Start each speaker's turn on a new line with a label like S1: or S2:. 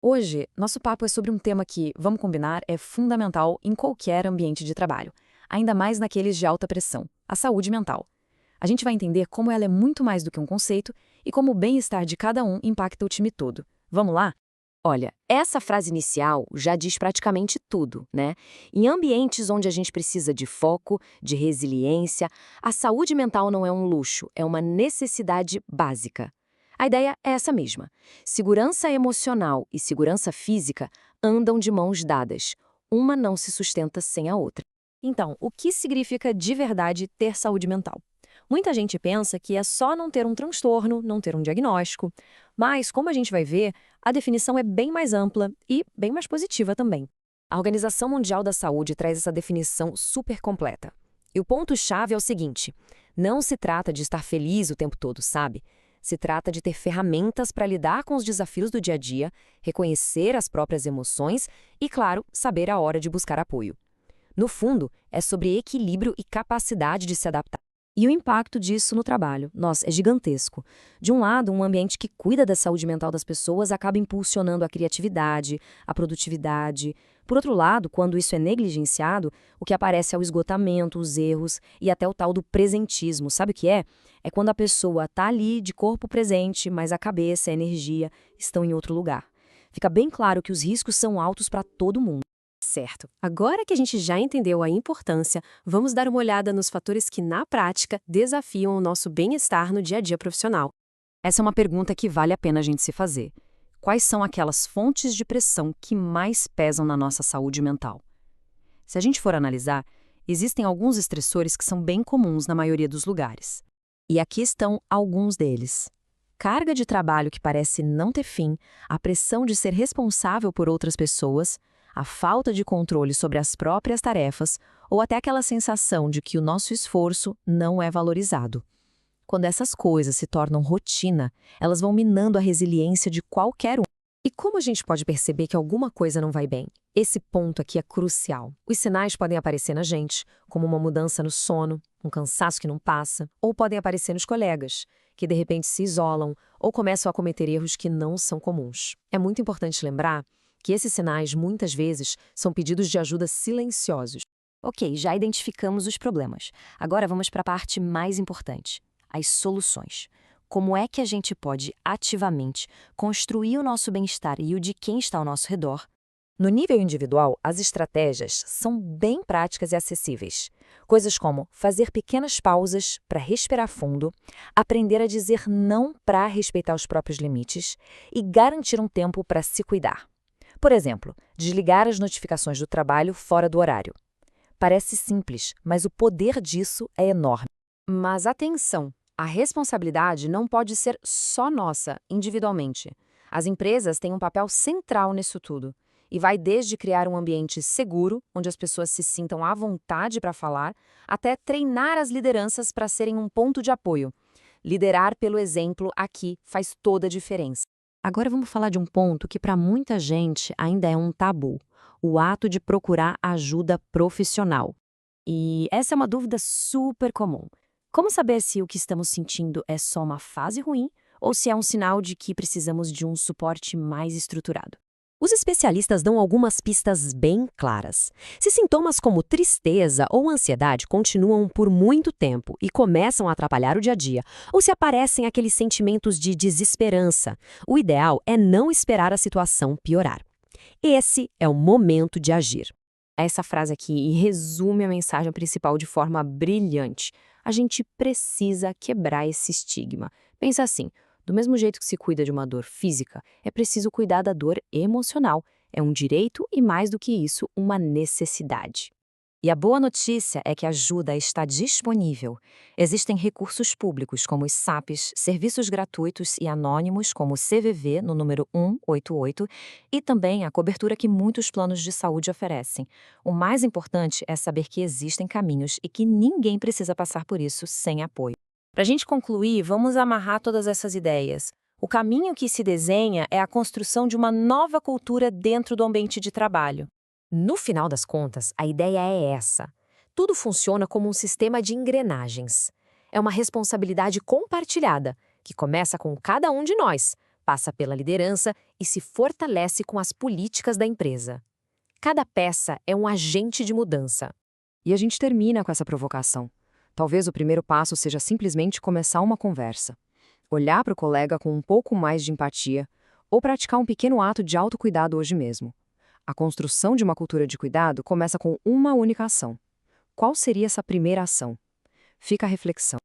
S1: Hoje, nosso papo é sobre um tema que, vamos combinar, é fundamental em qualquer ambiente de trabalho, ainda mais naqueles de alta pressão, a saúde mental. A gente vai entender como ela é muito mais do que um conceito e como o bem-estar de cada um impacta o time todo. Vamos lá?
S2: Olha, essa frase inicial já diz praticamente tudo, né? Em ambientes onde a gente precisa de foco, de resiliência, a saúde mental não é um luxo, é uma necessidade básica. A ideia é essa mesma. Segurança emocional e segurança física andam de mãos dadas. Uma não se sustenta sem a outra.
S3: Então, o que significa de verdade ter saúde mental? Muita gente pensa que é só não ter um transtorno, não ter um diagnóstico. Mas, como a gente vai ver, a definição é bem mais ampla e bem mais positiva também.
S2: A Organização Mundial da Saúde traz essa definição super completa. E o ponto-chave é o seguinte: não se trata de estar feliz o tempo todo, sabe? Se trata de ter ferramentas para lidar com os desafios do dia a dia, reconhecer as próprias emoções e, claro, saber a hora de buscar apoio. No fundo, é sobre equilíbrio e capacidade de se adaptar.
S3: E o impacto disso no trabalho, nossa, é gigantesco. De um lado, um ambiente que cuida da saúde mental das pessoas acaba impulsionando a criatividade, a produtividade. Por outro lado, quando isso é negligenciado, o que aparece é o esgotamento, os erros e até o tal do presentismo. Sabe o que é? É quando a pessoa está ali de corpo presente, mas a cabeça, a energia estão em outro lugar. Fica bem claro que os riscos são altos para todo mundo.
S4: Certo. Agora que a gente já entendeu a importância, vamos dar uma olhada nos fatores que, na prática, desafiam o nosso bem-estar no dia a dia profissional.
S1: Essa é uma pergunta que vale a pena a gente se fazer. Quais são aquelas fontes de pressão que mais pesam na nossa saúde mental? Se a gente for analisar, existem alguns estressores que são bem comuns na maioria dos lugares. E aqui estão alguns deles. Carga de trabalho que parece não ter fim, a pressão de ser responsável por outras pessoas, a falta de controle sobre as próprias tarefas ou até aquela sensação de que o nosso esforço não é valorizado. Quando essas coisas se tornam rotina, elas vão minando a resiliência de qualquer um.
S4: E como a gente pode perceber que alguma coisa não vai bem? Esse ponto aqui é crucial. Os sinais podem aparecer na gente, como uma mudança no sono, um cansaço que não passa, ou podem aparecer nos colegas, que de repente se isolam ou começam a cometer erros que não são comuns. É muito importante lembrar que esses sinais, muitas vezes, são pedidos de ajuda silenciosos.
S2: Ok, já identificamos os problemas. Agora vamos para a parte mais importante: as soluções. Como é que a gente pode ativamente construir o nosso bem-estar e o de quem está ao nosso redor? No nível individual, as estratégias são bem práticas e acessíveis. Coisas como fazer pequenas pausas para respirar fundo, aprender a dizer não para respeitar os próprios limites e garantir um tempo para se cuidar. Por exemplo, desligar as notificações do trabalho fora do horário. Parece simples, mas o poder disso é enorme.
S1: Mas atenção! A responsabilidade não pode ser só nossa, individualmente. As empresas têm um papel central nisso tudo. E vai desde criar um ambiente seguro, onde as pessoas se sintam à vontade para falar, até treinar as lideranças para serem um ponto de apoio. Liderar pelo exemplo aqui faz toda a diferença.
S3: Agora vamos falar de um ponto que para muita gente ainda é um tabu: o ato de procurar ajuda profissional. E essa é uma dúvida super comum. Como saber se o que estamos sentindo é só uma fase ruim ou se é um sinal de que precisamos de um suporte mais estruturado?
S4: Os especialistas dão algumas pistas bem claras. Se sintomas como tristeza ou ansiedade continuam por muito tempo e começam a atrapalhar o dia a dia, ou se aparecem aqueles sentimentos de desesperança, o ideal é não esperar a situação piorar. Esse é o momento de agir.
S3: Essa frase aqui resume a mensagem principal de forma brilhante. A gente precisa quebrar esse estigma. Pensa assim: do mesmo jeito que se cuida de uma dor física, é preciso cuidar da dor emocional. É um direito e, mais do que isso, uma necessidade.
S2: E a boa notícia é que a ajuda está disponível. Existem recursos públicos como os SAPs, serviços gratuitos e anônimos como o CVV no número 188 e também a cobertura que muitos planos de saúde oferecem. O mais importante é saber que existem caminhos e que ninguém precisa passar por isso sem apoio.
S3: Para a gente concluir, vamos amarrar todas essas ideias. O caminho que se desenha é a construção de uma nova cultura dentro do ambiente de trabalho.
S4: No final das contas, a ideia é essa. Tudo funciona como um sistema de engrenagens. É uma responsabilidade compartilhada, que começa com cada um de nós, passa pela liderança e se fortalece com as políticas da empresa. Cada peça é um agente de mudança.
S3: E a gente termina com essa provocação. Talvez o primeiro passo seja simplesmente começar uma conversa. Olhar para o colega com um pouco mais de empatia ou praticar um pequeno ato de autocuidado hoje mesmo. A construção de uma cultura de cuidado começa com uma única ação. Qual seria essa primeira ação? Fica a reflexão.